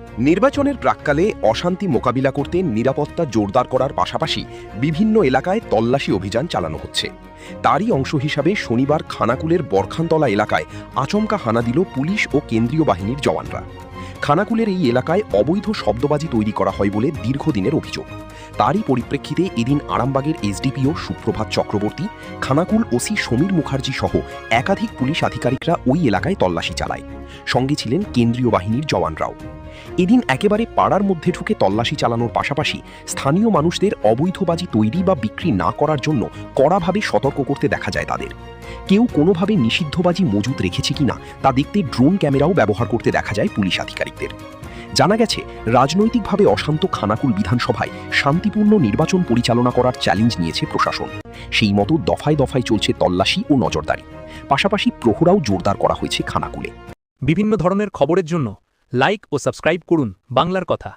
নির্বাচনের প্রাক্কালে অশান্তি মোকাবিলা করতে নিরাপত্তা জোরদার করার পাশাপাশি বিভিন্ন এলাকায় তল্লাশি অভিযান চালানো হচ্ছে। তারই অংশ হিসাবে শনিবার খানাকুলের বরখানতলা এলাকায় আচমকা হানা দিল পুলিশ ও কেন্দ্রীয় বাহিনীর জওয়ানরা। খানাকুলের এই এলাকায় অবৈধ শব্দবাজি তৈরি করা হয় বলে দীর্ঘদিনের অভিযোগ। তারই পরিপ্রেক্ষিতে এদিন আরামবাগের এসডিপিও সুপ্রভাত চক্রবর্তী, খানাকুল ওসি সমীর মুখার্জি সহ একাধিক পুলিশ আধিকারিকরা ওই এলাকায় তল্লাশি চালায়। সঙ্গে ছিলেন কেন্দ্রীয় বাহিনীর জওয়ানরাও। এদিন একেবারে পাড়ার মধ্যে ঢুকে তল্লাশি চালানোর পাশাপাশি স্থানীয় মানুষদের অবৈধবাজি তৈরি বা বিক্রি না করার জন্য কড়াভাবে সতর্ক করতে দেখা যায় তাদের। কেউ কোনোভাবে নিষিদ্ধবাজি মজুত রেখেছে কিনা তা দেখতে ড্রোন ক্যামেরাও ব্যবহার করতে দেখা যায় পুলিশ আধিকারিকদের। জানা গেছে, রাজনৈতিকভাবে অশান্ত খানাকুল বিধানসভায় শান্তিপূর্ণ নির্বাচন পরিচালনা করার চ্যালেঞ্জ নিয়েছে প্রশাসন। সেই মতো দফায় দফায় চলছে তল্লাশি ও নজরদারি। পাশাপাশি প্রহরাও জোরদার করা হয়েছে খানাকুলে। বিভিন্ন ধরনের খবরের জন্য লাইক ও সাবস্ক্রাইব করুন বাংলার কথা।